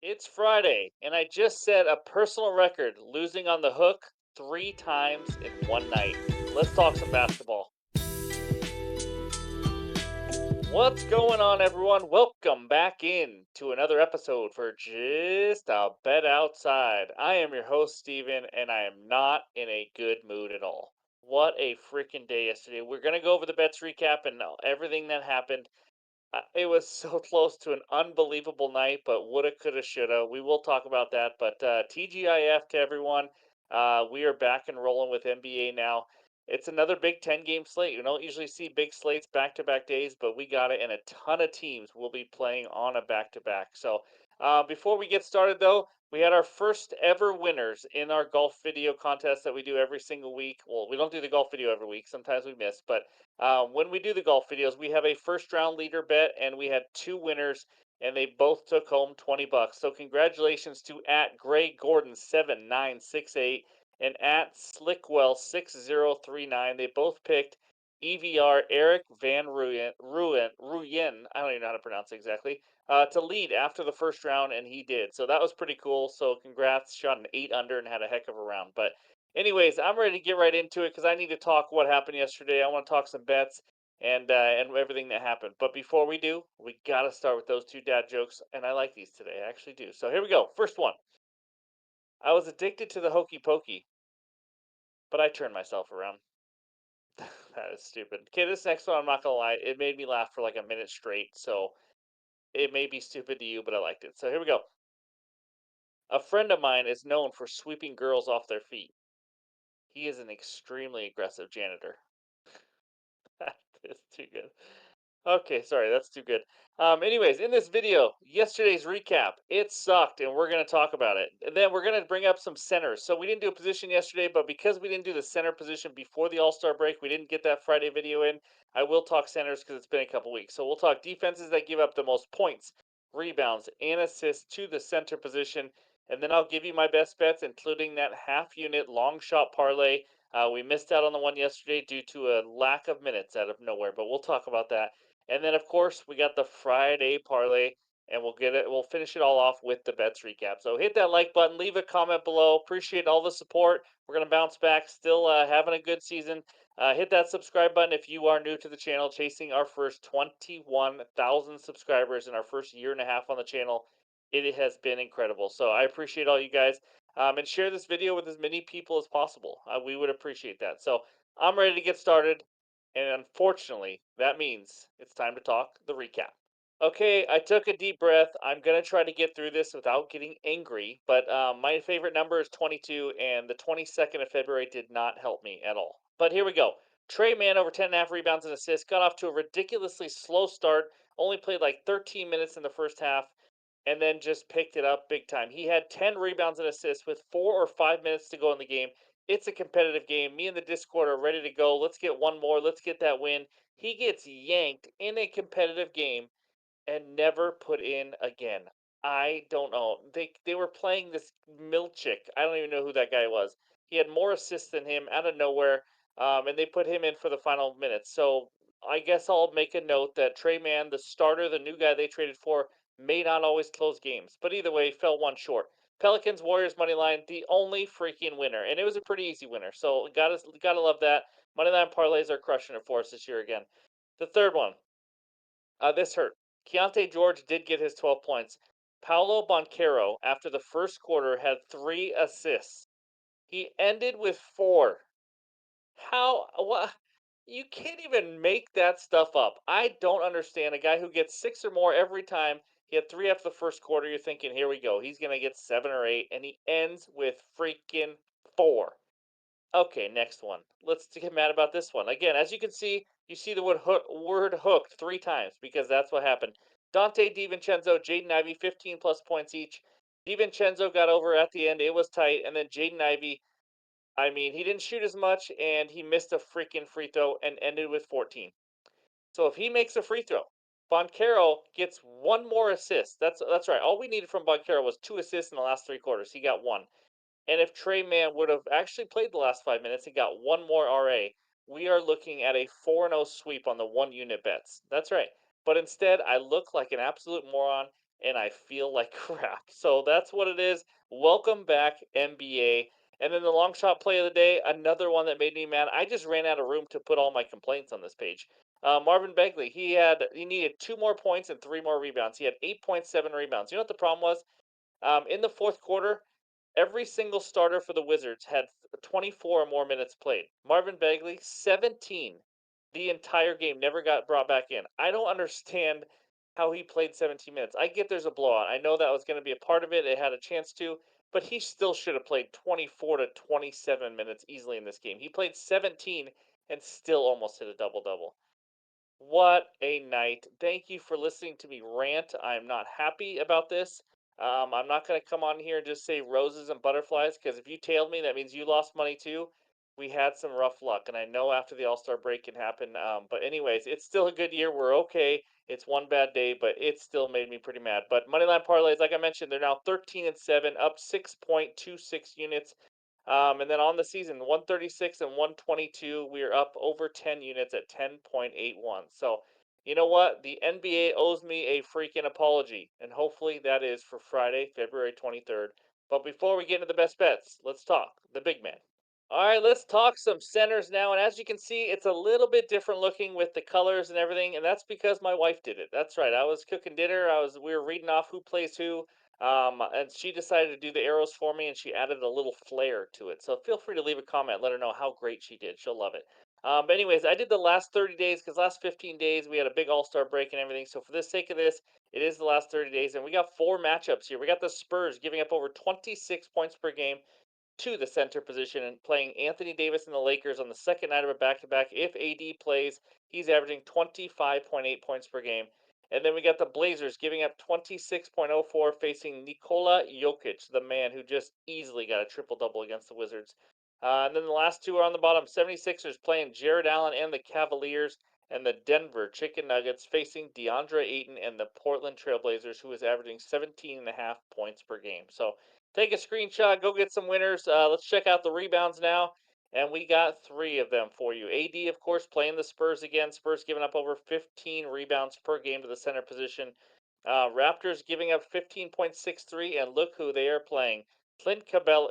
It's Friday, and I just set a personal record losing on the hook 3 times in one night. Let's talk some basketball. What's going on, everyone? Welcome back in to another episode for Just a Bet Outside. I am your host, Steven, and I am not in a good mood at all. What a freaking day yesterday. We're going to go over the bets recap and everything that happened. It was so close to an unbelievable night, but woulda, coulda, shoulda. We will talk about that. But TGIF to everyone. We are back and rolling with NBA now. It's another Big Ten game slate. You don't usually see big slates back to back days, but we got it, and a ton of teams will be playing on a back to back. So before we get started, though, we had our first ever winners in our golf video contest that we do every single week. Well, we don't do the golf video every week. Sometimes we miss, but when we do the golf videos, we have a first round leader bet, and we had two winners, and they both took home $20. So congratulations to at Gray Gordon 7968 and at Slickwell 6039. They both picked EVR Eric Van Ruyen. I don't even know how to pronounce it exactly. To lead after the first round, and he did. So that was pretty cool. So congrats, shot an 8 under and had a heck of a round. But anyways, I'm ready to get right into it because I need to talk what happened yesterday. I want to talk some bets and everything that happened. But before we do, we gotta start with those two dad jokes, and I like these today. I actually do. So here we go. First one. I was addicted to the hokey pokey, but I turned myself around. That is stupid. Okay, this next one, I'm not gonna lie, it made me laugh for like a minute straight. So it may be stupid to you, but I liked it. So here we go. A friend of mine is known for sweeping girls off their feet. He is an extremely aggressive janitor. That is too good. Okay, sorry, that's too good. Anyways, in this video, yesterday's recap, it sucked, and we're going to talk about it. And then we're going to bring up some centers. So we didn't do a position yesterday, but because we didn't do the center position before the All-Star break, we didn't get that Friday video in. I will talk centers because it's been a couple weeks. So we'll talk defenses that give up the most points, rebounds, and assists to the center position. And then I'll give you my best bets, including that half unit long shot parlay. We missed out on the one yesterday due to a lack of minutes out of nowhere, but we'll talk about that. And then, of course, we got the Friday parlay, and we'll get it. We'll finish it all off with the bets recap. So hit that like button, leave a comment below. Appreciate all the support. We're gonna bounce back. Still having a good season. Hit that subscribe button if you are new to the channel, chasing our first 21,000 subscribers in our first year and a half on the channel. It has been incredible. So I appreciate all you guys. And share this video with as many people as possible. We would appreciate that. So I'm ready to get started. And unfortunately, that means it's time to talk the recap. Okay, I took a deep breath. I'm going to try to get through this without getting angry, but my favorite number is 22, and the 22nd of February did not help me at all. But here we go. Trey Mann over 10.5 rebounds and assists, got off to a ridiculously slow start, only played like 13 minutes in the first half, and then just picked it up big time. He had 10 rebounds and assists with 4 or 5 minutes to go in the game. It's a competitive game. Me and the Discord are ready to go. Let's get one more. Let's get that win. He gets yanked in a competitive game and never put in again. I don't know. They were playing this Milchick. I don't even know who that guy was. He had more assists than him out of nowhere, and they put him in for the final minutes. So I guess I'll make a note that Trey Mann, the starter, the new guy they traded for, may not always close games. But either way, fell one short. Pelicans Warriors money line, the only freaking winner, and it was a pretty easy winner. So gotta love that. Money line parlays are crushing it for us this year again. The third one, this hurt. Keontae George did get his 12 points. Paolo Boncaro, after the first quarter, had 3 assists. He ended with 4. How? What? You can't even make that stuff up. I don't understand. A guy who gets 6 or more every time. He had 3 after the first quarter. You're thinking, here we go. He's going to get 7 or 8, and he ends with freaking 4. Okay, next one. Let's get mad about this one. Again, as you can see, you see the word hooked 3 times because that's what happened. Dante DiVincenzo, Jaden Ivey, 15 plus points each. DiVincenzo got over at the end. It was tight. And then Jaden Ivey, I mean, he didn't shoot as much and he missed a freaking free throw and ended with 14. So if he makes a free throw, Boncaro gets one more assist. That's right. All we needed from Boncaro was 2 assists in the last 3 quarters. He got one. And if Trey Mann would have actually played the last 5 minutes and got one more RA, we are looking at a 4-0 sweep on the one unit bets. That's right. But instead, I look like an absolute moron and I feel like crap. So that's what it is. Welcome back, NBA. And then the long shot play of the day, another one that made me mad. I just ran out of room to put all my complaints on this page. Marvin Bagley, he needed 2 more points and 3 more rebounds. He had 8.7 rebounds. You know what the problem was? In the fourth quarter, every single starter for the Wizards had 24 or more minutes played. Marvin Bagley, 17 the entire game, never got brought back in. I don't understand how he played 17 minutes. I get there's a blowout. I know that was going to be a part of it. It had a chance to, but he still should have played 24 to 27 minutes easily in this game. He played 17 and still almost hit a double double. What a night. Thank you for listening to me rant. I'm not happy about this. I'm not going to come on here and just say roses and butterflies because if you tailed me, that means you lost money too. We had some rough luck, and I know after the All Star break can happen. But, anyways, it's still a good year. We're okay. It's one bad day, but it still made me pretty mad. But Moneyline Parlays, like I mentioned, they're now 13-7, up 6.26 units. And then on the season, 136 and 122, we are up over 10 units at 10.81. So, you know what? The NBA owes me a freaking apology, and hopefully that is for Friday, February 23rd. But before we get into the best bets, let's talk the big man. All right, let's talk some centers now. And as you can see, it's a little bit different looking with the colors and everything, and that's because my wife did it. That's right. I was cooking dinner. We were reading off who plays who. And she decided to do the arrows for me, and she added a little flair to it. So feel free to leave a comment, let her know how great she did. She'll love it. But anyways, I did the last 30 days because last 15 days we had a big All Star break and everything. So for the sake of this, it is the last 30 days, and we got 4 matchups here. We got the Spurs giving up over 26 points per game to the center position and playing Anthony Davis and the Lakers on the second night of a back to back. If AD plays, he's averaging 25.8 points per game. And then we got the Blazers giving up 26.04 facing Nikola Jokic, the man who just easily got a triple double against the Wizards. And then the last two are on the bottom 76ers playing Jared Allen and the Cavaliers, and the Denver Chicken Nuggets facing DeAndre Ayton and the Portland Trailblazers, who is averaging 17.5 points per game. So take a screenshot, go get some winners. Let's check out the rebounds now. And we got 3 of them for you. AD, of course, playing the Spurs again. Spurs giving up over 15 rebounds per game to the center position. Raptors giving up 15.63, and look who they are playing. Clint Capella,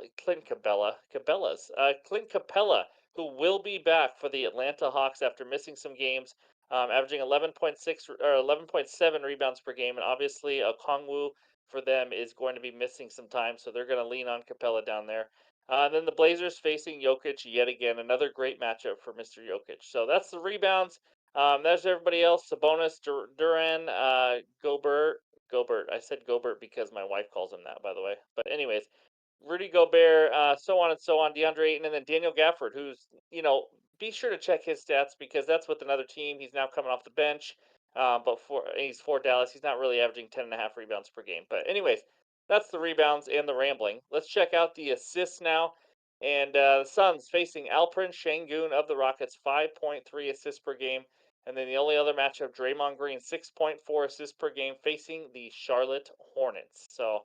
who will be back for the Atlanta Hawks after missing some games, averaging 11.6 or 11.7 rebounds per game, and obviously Okongwu for them is going to be missing some time, so they're going to lean on Capella down there. And then the Blazers facing Jokic yet again, another great matchup for Mr. Jokic. So that's the rebounds. There's everybody else: Sabonis, Duran, Gobert. I said Gobert because my wife calls him that, by the way. But anyways, Rudy Gobert, so on and so on. DeAndre Ayton, and then Daniel Gafford, who's be sure to check his stats because that's with another team. He's now coming off the bench. He's for Dallas. He's not really averaging 10.5 rebounds per game. But anyways, that's the rebounds and the rambling. Let's check out the assists now. And the Suns facing Alperen Şengün of the Rockets, 5.3 assists per game. And then the only other matchup, Draymond Green, 6.4 assists per game, facing the Charlotte Hornets. So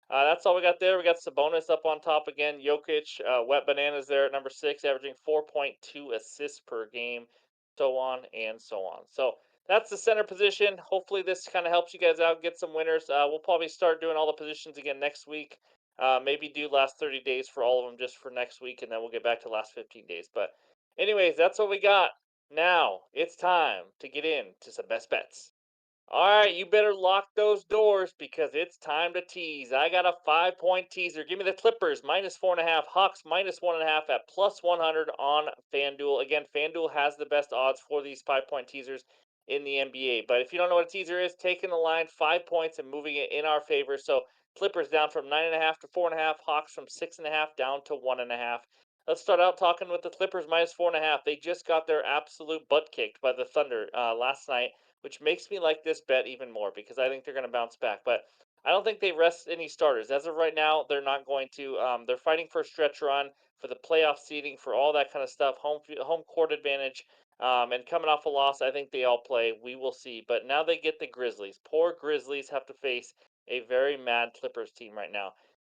that's all we got there. We got Sabonis up on top again. Jokic, wet bananas there at number 6, averaging 4.2 assists per game, so on and so on. So that's the center position. Hopefully this kind of helps you guys out, get some winners. We'll probably start doing all the positions again next week. Maybe do last 30 days for all of them just for next week, and then we'll get back to last 15 days. But anyways, that's what we got. Now it's time to get into some best bets. All right, you better lock those doors because it's time to tease. I got a 5 point teaser. Give me the Clippers minus 4.5, Hawks minus 1.5 at plus 100 on FanDuel. Again, FanDuel has the best odds for these 5 point teasers in the NBA. But if you don't know what a teaser is, taking the line 5 points and moving it in our favor. So Clippers down from 9.5 to 4.5, Hawks from 6.5 down to 1.5. Let's start out talking with the Clippers minus 4.5. They just got their absolute butt kicked by the Thunder last night, which makes me like this bet even more because I think they're going to bounce back. But I don't think they rest any starters. As of right now, they're not going to. They're fighting for a stretch run, for the playoff seeding, for all that kind of stuff, home court advantage. And coming off a loss, I think they all play. We will see. But now they get the Grizzlies. Poor Grizzlies have to face a very mad Clippers team right now.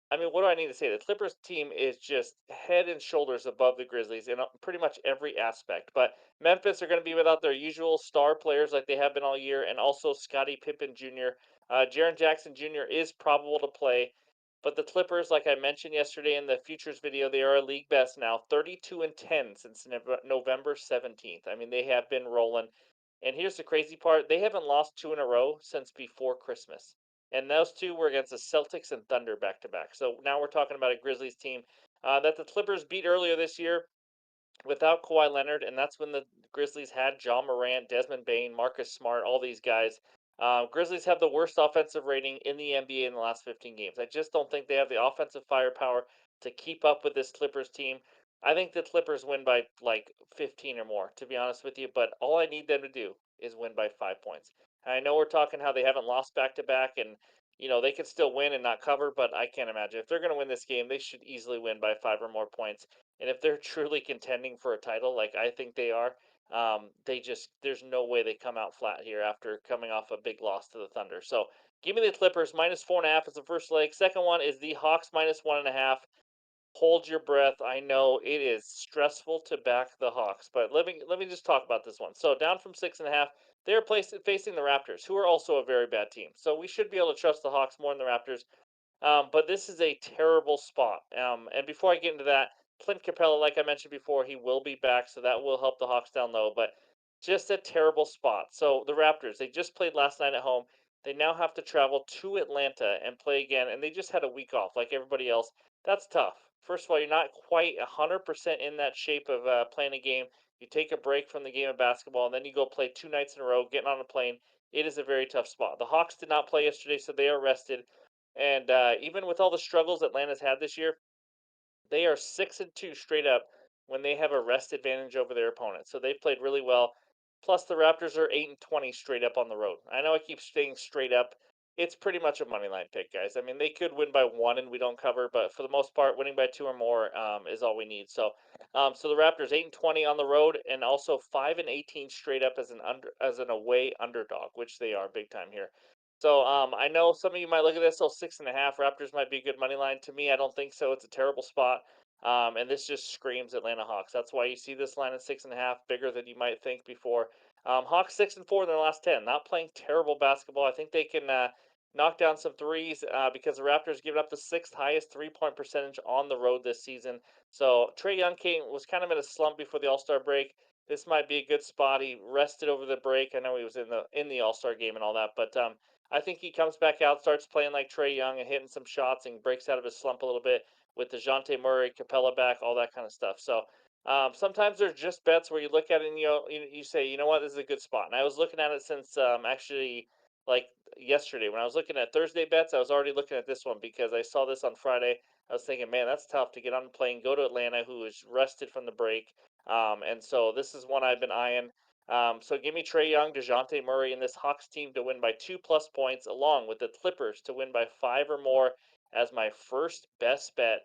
I mean, what do I need to say? The Clippers team is just head and shoulders above the Grizzlies in pretty much every aspect. But Memphis are going to be without their usual star players like they have been all year, and also Scottie Pippen Jr. Jaren Jackson Jr. is probable to play, but the Clippers, like I mentioned yesterday in the futures video, they are a league best now, 32-10 since November 17th. I mean, they have been rolling. And here's the crazy part: they haven't lost two in a row since before Christmas. And those two were against the Celtics and Thunder back to back. So now we're talking about a Grizzlies team that the Clippers beat earlier this year without Kawhi Leonard, and that's when the Grizzlies had John Morant, Desmond Bain, Marcus Smart, all these guys. Grizzlies have the worst offensive rating in the NBA in the last 15 games. I just don't think they have the offensive firepower to keep up with this Clippers team. I think the Clippers win by like 15 or more, to be honest with you, but all I need them to do is win by 5 points. I know we're talking how they haven't lost back to back, and they could still win and not cover, but I can't imagine. If they're going to win this game, they should easily win by five or more points. And if they're truly contending for a title, like I think they are, there's no way they come out flat here after coming off a big loss to the Thunder. So give me the Clippers -4.5 as the first leg. Second one is the Hawks -1.5. Hold your breath. I know it is stressful to back the Hawks, but let me just talk about this one. So down from 6.5, they're facing the Raptors, who are also a very bad team. So we should be able to trust the Hawks more than the Raptors. But this is a terrible spot. And before I get into that, Clint Capella, like I mentioned before, he will be back, so that will help the Hawks down low. But just a terrible spot. So the Raptors, they just played last night at home. They now have to travel to Atlanta and play again, and they just had a week off like everybody else. That's tough. First of all, you're not quite 100% in that shape of playing a game. You take a break from the game of basketball, and then you go play 2 nights in a row, getting on a plane. It is a very tough spot. The Hawks did not play yesterday, so they are rested. And even with all the struggles Atlanta's had this year, they are 6-2 straight up when they have a rest advantage over their opponent. So they've played really well. Plus, the Raptors are 8-20 straight up on the road. I know I keep saying straight up. It's pretty much a money line pick, guys. I mean, they could win by one and we don't cover, but for the most part, winning by two or more is all we need. So the Raptors 8-20 on the road, and also 5-18 straight up as an away underdog, which they are big time here. So I know some of you might look at this, 6.5 Raptors might be a good money line. To me, I don't think so. It's a terrible spot. And this just screams Atlanta Hawks. That's why you see this line at 6.5, bigger than you might think before. Hawks 6-4 in their last 10, not playing terrible basketball. I think they can knock down some threes because the Raptors given up the sixth highest 3-point percentage on the road this season. So Trae Young was kind of in a slump before the All Star break. This might be a good spot. He rested over the break. I know he was in the All Star game and all that, but I think he comes back out, starts playing like Trae Young and hitting some shots and breaks out of his slump a little bit with DeJounte Murray, Capella back, all that kind of stuff. So sometimes there's just bets where you look at it and you say, you know what, this is a good spot. And I was looking at it since actually like yesterday when I was looking at Thursday bets. I was already looking at this one because I saw this on Friday. I was thinking, man, that's tough to get on the plane, go to Atlanta, who is rested from the break. And so this is one I've been eyeing. So give me Trae Young, DeJounte Murray, and this Hawks team to win by 2+ points, along with the Clippers to win by five or more as my first best bet.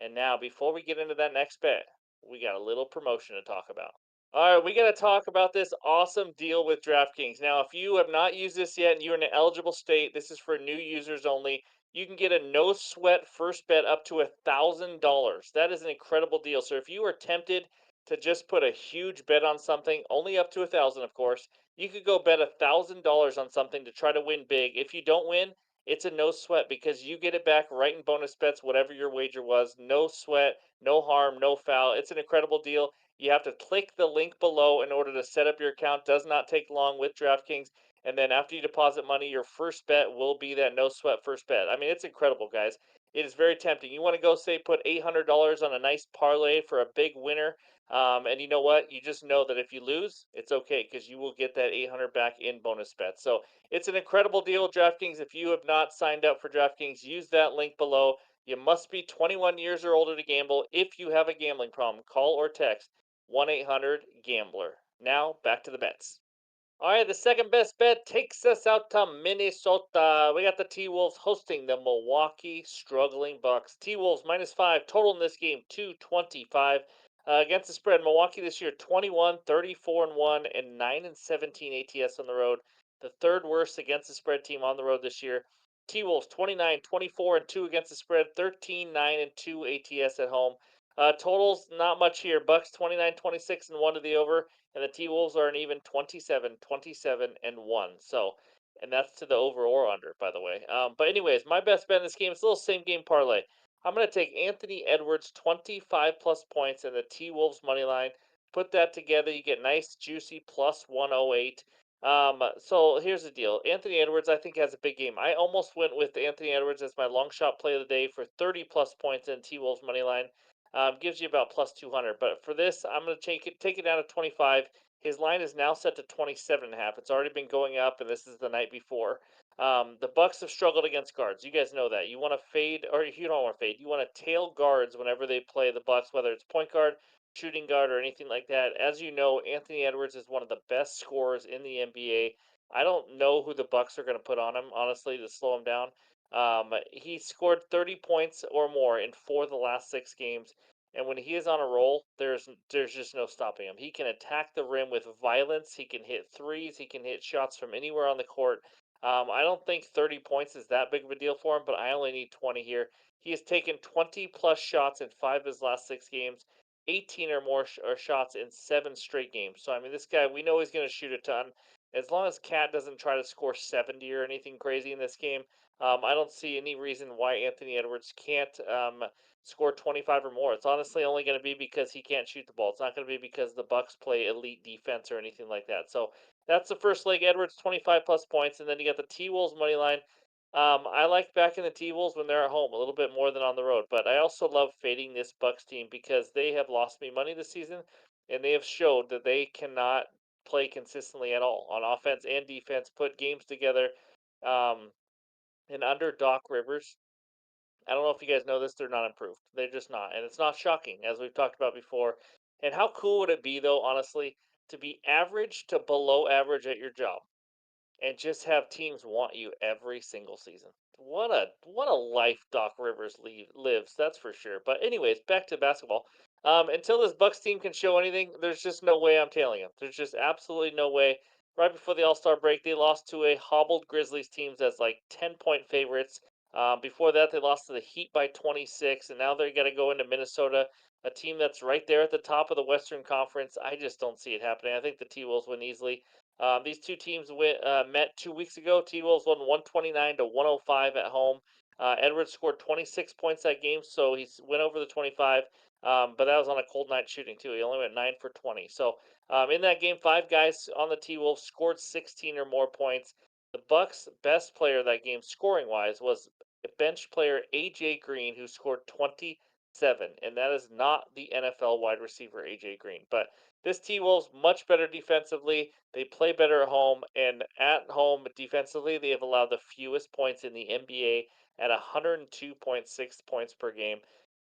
And now, before we get into that next bet, we got a little promotion to talk about. All right, we got to talk about this awesome deal with DraftKings. Now, if you have not used this yet and you're in an eligible state, this is for new users only. You can get a no sweat first bet up to $1,000. That is an incredible deal. So if you are tempted to just put a huge bet on something, only up to 1,000, of course, you could go bet $1,000 on something to try to win big. If you don't win, it's a no sweat because you get it back right in bonus bets, whatever your wager was. No sweat, no harm, no foul. It's an incredible deal. You have to click the link below in order to set up your account. Does not take long with DraftKings. And then after you deposit money, your first bet will be that no sweat first bet. I mean, it's incredible, guys. It is very tempting. You want to go say put $800 on a nice parlay for a big winner. And you know what? You just know that if you lose, it's okay because you will get that 800 back in bonus bets. So it's an incredible deal, DraftKings. If you have not signed up for DraftKings, use that link below. You must be 21 years or older to gamble. If you have a gambling problem, call or text 1-800-GAMBLER. Now, back to the bets. All right, the second best bet takes us out to Minnesota. We got the T-Wolves hosting the Milwaukee struggling Bucks. T-Wolves -5 total in this game, 225. Against the spread, Milwaukee this year 21, 34-1, and 9-17 ATS on the road. The third worst against the spread team on the road this year. T-Wolves 29, 24-2 against the spread, 13, 9-2 ATS at home. Totals, not much here. Bucks 29, 26, and 1 to the over, and the T Wolves are an even 27, 27, and 1. So and that's to the over or under, by the way. But anyways, my best bet in this game is a little same game parlay. I'm gonna take Anthony Edwards 25 plus points and the T Wolves money line. Put that together, you get nice juicy plus 108. So here's the deal. Anthony Edwards, I think, has a big game. I almost went with Anthony Edwards as my long shot play of the day for 30 plus points in T Wolves money line. Gives you about plus 200. But for this, I'm gonna take it down to 25. His line is now set to 27 and a half. It's already been going up, and this is the night before. The Bucks have struggled against guards. You guys know that. You want to fade, or you don't want to fade. You want to tail guards whenever they play the Bucks, whether it's point guard, shooting guard, or anything like that. As you know, Anthony Edwards is one of the best scorers in the NBA. I don't know who the Bucks are going to put on him, honestly, to slow him down. He scored 30 points or more in 4 of the last 6 games. And when he is on a roll, there's just no stopping him. He can attack the rim with violence. He can hit threes. He can hit shots from anywhere on the court. I don't think 30 points is that big of a deal for him, but I only need 20 here. He has taken 20 plus shots in 5 of his last 6 games, 18 or more or shots in 7 straight games. So I mean, this guy, we know he's going to shoot a ton. As long as Cat doesn't try to score 70 or anything crazy in this game, I don't see any reason why Anthony Edwards can't score 25 or more. It's honestly only going to be because he can't shoot the ball. It's not going to be because the Bucks play elite defense or anything like that. So that's the first leg. Edwards 25 plus points, and then you got the T Wolves money line. I like backing the T Wolves when they're at home a little bit more than on the road, but I also love fading this Bucks team because they have lost me money this season, and they have showed that they cannot play consistently at all on offense and defense. Put games together. Um, and under Doc Rivers, I don't know if you guys know this, they're not improved. They're just not. And it's not shocking, as we've talked about before. And how cool would it be, though, honestly, to be average to below average at your job? And just have teams want you every single season. What a life Doc Rivers lives, that's for sure. But anyways, back to basketball. Until this Bucks team can show anything, there's just no way I'm tailing them. There's just absolutely no way. Right before the All Star break, they lost to a hobbled Grizzlies teams as like 10-point favorites. Before that, they lost to the Heat by 26, and now they're going to go into Minnesota, a team that's right there at the top of the Western Conference. I just don't see it happening. I think the T Wolves win easily. These two teams met 2 weeks ago. T Wolves won 129 to 105 at home. Edwards scored 26 points that game, so he went over the 25. But that was on a cold night shooting too. He only went 9 for 20. So in that game, 5 guys on the T Wolves scored 16 or more points. The Bucks' best player that game, scoring wise, was bench player AJ Green, who scored 27, and that is not the NFL wide receiver AJ Green, but this T Wolves much better defensively. They play better at home, and at home defensively, they have allowed the fewest points in the NBA at 102.6 points per game.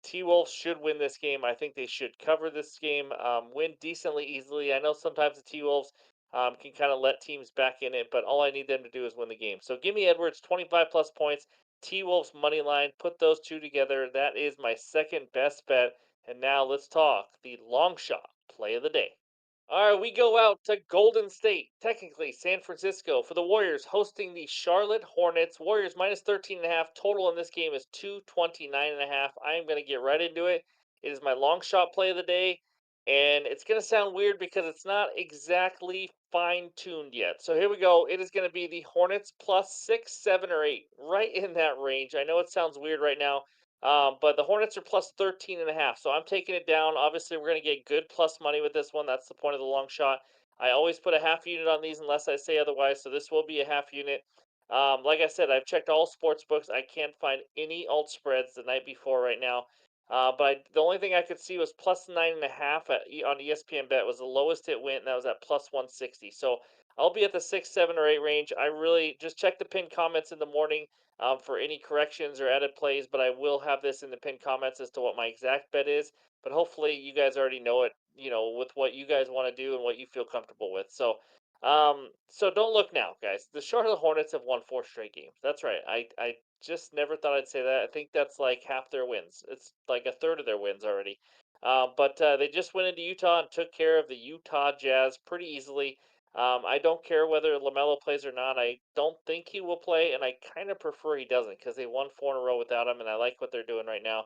T Wolves should win this game. I think they should cover this game, win decently easily. I know sometimes the T Wolves can kind of let teams back in it, but all I need them to do is win the game. So give me Edwards 25 plus points, T Wolves money line. Put those two together. That is my second best bet. And now let's talk the long shot play of the day. All right, we go out to Golden State, technically San Francisco, for the Warriors hosting the Charlotte Hornets. Warriors minus 13 and a half. Total in this game is 229 and a half. I am going to get right into it. It is my long shot play of the day, and it's going to sound weird because it's not exactly fine tuned yet. So here we go. It is going to be the Hornets plus 6, 7, or 8, right in that range. I know it sounds weird right now. But the Hornets are plus 13 and a half. So I'm taking it down. Obviously, we're going to get good plus money with this one. That's the point of the long shot. I always put a half unit on these unless I say otherwise. So this will be a half unit. Like I said, I've checked all sports books. I can't find any alt spreads the night before right now. The only thing I could see was plus 9.5 on ESPN Bet was the lowest it went, and that was at plus 160. So I'll be at the 6, 7, or 8 range. I really just check the pinned comments in the morning for any corrections or added plays, but I will have this in the pinned comments as to what my exact bet is. But hopefully, you guys already know it, with what you guys want to do and what you feel comfortable with. So don't look now, guys. The Charlotte Hornets have won 4 straight games. That's right. I just never thought I'd say that. I think that's like half their wins. It's like a third of their wins already. But they just went into Utah and took care of the Utah Jazz pretty easily. I don't care whether LaMelo plays or not. I don't think he will play, and I kind of prefer he doesn't because they won 4 in a row without him, and I like what they're doing right now.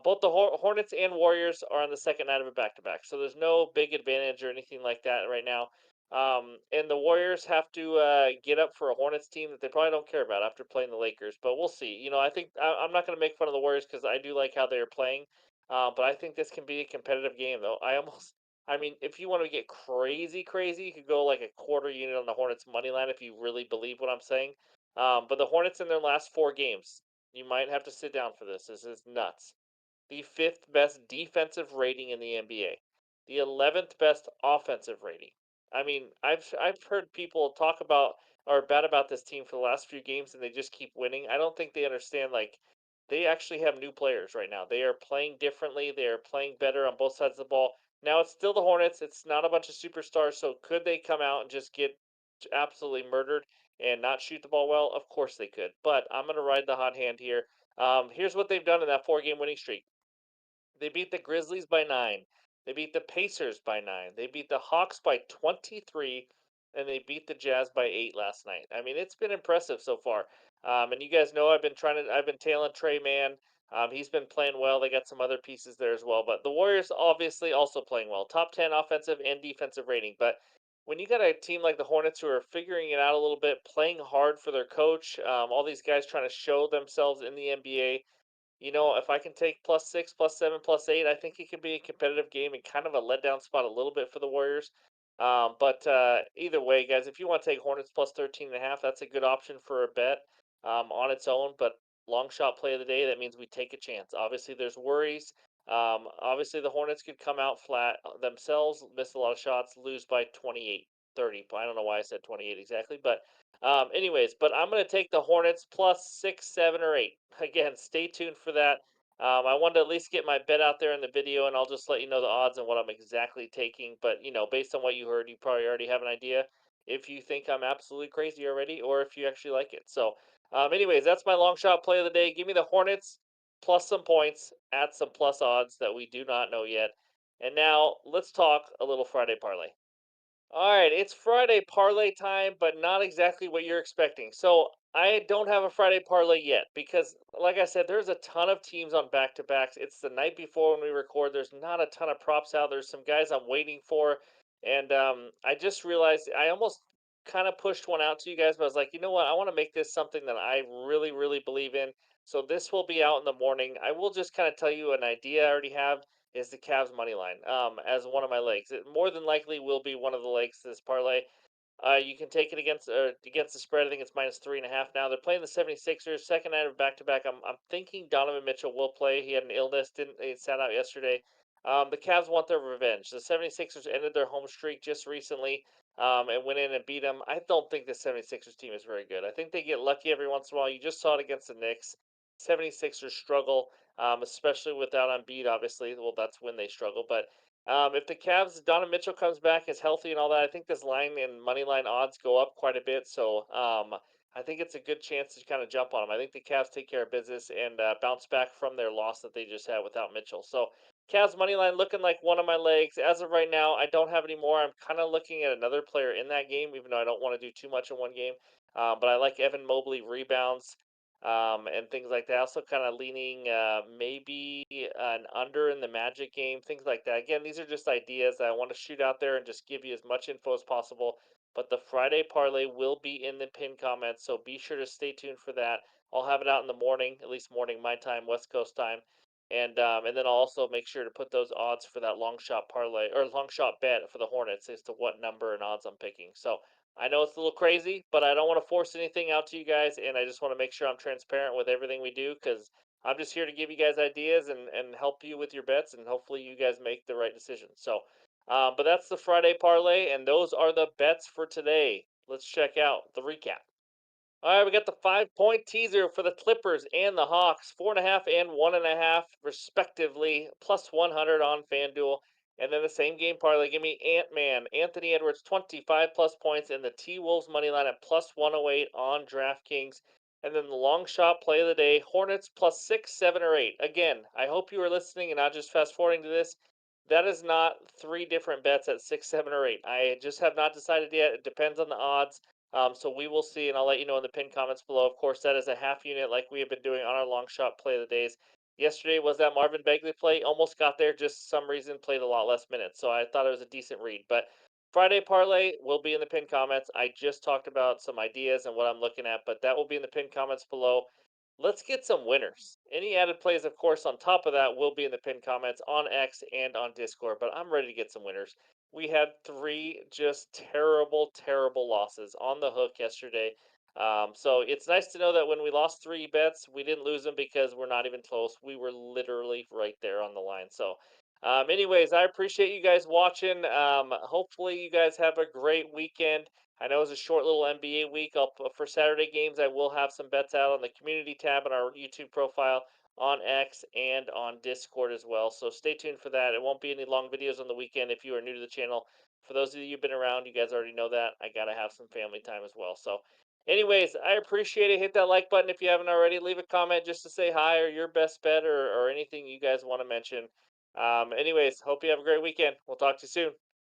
Both the Hornets and Warriors are on the second night of a back-to-back, so there's no big advantage or anything like that right now. And the Warriors have to get up for a Hornets team that they probably don't care about after playing the Lakers. But we'll see. I think I'm not going to make fun of the Warriors because I do like how they're playing. But I think this can be a competitive game, though. I mean, if you want to get crazy, crazy, you could go like a quarter unit on the Hornets money line if you really believe what I'm saying. But the Hornets in their last 4 games, you might have to sit down for this. This is nuts. The fifth best defensive rating in the NBA, the 11th best offensive rating. I mean, I've heard people talk about or bad about this team for the last few games, and they just keep winning. I don't think they understand like they actually have new players right now. They are playing differently. They are playing better on both sides of the ball. Now it's still the Hornets. It's not a bunch of superstars. So could they come out and just get absolutely murdered and not shoot the ball well? Of course they could. But I'm going to ride the hot hand here. Here's what they've done in that 4 game winning streak. They beat the Grizzlies by 9. They beat the Pacers by 9. They beat the Hawks by 23, and they beat the Jazz by 8 last night. I mean, it's been impressive so far. And you guys know I've been tailing Trey Man. He's been playing well. They got some other pieces there as well, but the Warriors obviously also playing well. Top 10 offensive and defensive rating. But when you got a team like the Hornets who are figuring it out a little bit, playing hard for their coach, all these guys trying to show themselves in the NBA, if I can take +6, +7, +8, I think it could be a competitive game and kind of a letdown spot a little bit for the Warriors. But either way, guys, if you want to take Hornets +13.5, that's a good option for a bet on its own. But long shot play of the day, that means we take a chance. Obviously, there's worries. Obviously, the Hornets could come out flat themselves, miss a lot of shots, lose by 28, 30. I don't know why I said 28 exactly, but anyways, but I'm going to take the Hornets +6, 7, or 8. Again, stay tuned for that. I wanted to at least get my bet out there in the video, and I'll just let you know the odds and what I'm exactly taking. But based on what you heard, you probably already have an idea if you think I'm absolutely crazy already, or if you actually like it. So, anyways, that's my long shot play of the day. Give me the Hornets plus some points at some plus odds that we do not know yet. And now let's talk a little Friday parlay. All right, it's Friday parlay time, but not exactly what you're expecting. So I don't have a Friday parlay yet because, like I said, there's a ton of teams on back to backs. It's the night before when we record. There's not a ton of props out. There's some guys I'm waiting for, and I just realized I almost kind of pushed one out to you guys, but I was like, you know what? I want to make this something that I really, really believe in. So this will be out in the morning. I will just kind of tell you an idea I already have is the Cavs money line as one of my legs. It more than likely will be one of the legs to this parlay. You can take it against the spread. I think it's -3.5 now. They're playing the 76ers, second night of back to back. I'm thinking Donovan Mitchell will play. He had an illness, didn't he sat out yesterday. The Cavs want their revenge. The 76ers ended their home streak just recently and went in and beat them. I don't think the 76ers team is very good. I think they get lucky every once in a while. You just saw it against the Knicks. 76ers struggle, especially without Embiid, obviously. Well, that's when they struggle. But if the Cavs, Donovan Mitchell comes back, is healthy and all that, I think this line and money line odds go up quite a bit. So I think it's a good chance to kind of jump on them. I think the Cavs take care of business and bounce back from their loss that they just had without Mitchell. So Cavs money line looking like one of my legs. As of right now, I don't have any more. I'm kind of looking at another player in that game, even though I don't want to do too much in one game. But I like Evan Mobley rebounds and things like that. Also, kind of leaning maybe an under in the Magic game, things like that. Again, these are just ideas that I want to shoot out there and just give you as much info as possible. But the Friday parlay will be in the pin comments, so be sure to stay tuned for that. I'll have it out in the morning, at least morning my time, West Coast time, and then I'll also make sure to put those odds for that long shot parlay or long shot bet for the Hornets as to what number and odds I'm picking. So I know it's a little crazy, but I don't want to force anything out to you guys, and I just want to make sure I'm transparent with everything we do because I'm just here to give you guys ideas and help you with your bets, and hopefully you guys make the right decision. So, but that's the Friday parlay, and those are the bets for today. Let's check out the recap. All right, we got the 5 point teaser for the Clippers and the Hawks, 4.5 and 1.5 respectively, plus 100 on FanDuel. And then the same game parlay, give me Ant Man, Anthony Edwards, 25 plus points, and the T Wolves money line at plus 108 on DraftKings. And then the long shot play of the day, Hornets +6, 7, or 8. Again, I hope you are listening and not just fast forwarding to this. That is not 3 different bets at 6, 7, or 8. I just have not decided yet. It depends on the odds. So we will see, and I'll let you know in the pinned comments below. Of course, that is a half unit like we have been doing on our long shot play of the days. Yesterday was that Marvin Bagley play. Almost got there, just some reason played a lot less minutes. So I thought it was a decent read. But Friday parlay will be in the pinned comments. I just talked about some ideas and what I'm looking at, but that will be in the pinned comments below. Let's get some winners. Any added plays, of course, on top of that will be in the pinned comments on X and on Discord, but I'm ready to get some winners. We had three just terrible, terrible losses on the hook yesterday. So it's nice to know that when we lost three bets, we didn't lose them because we're not even close. We were literally right there on the line. So anyways, I appreciate you guys watching. Hopefully, you guys have a great weekend. I know it's a short little NBA week. For Saturday games, I will have some bets out on the community tab on our YouTube profile, on X, and on Discord as well. So stay tuned for that. It won't be any long videos on the weekend if you are new to the channel. For those of you who've been around, you guys already know that. I got to have some family time as well. So, anyways, I appreciate it. Hit that like button if you haven't already. Leave a comment just to say hi or your best bet or anything you guys want to mention. Anyways, hope you have a great weekend. We'll talk to you soon.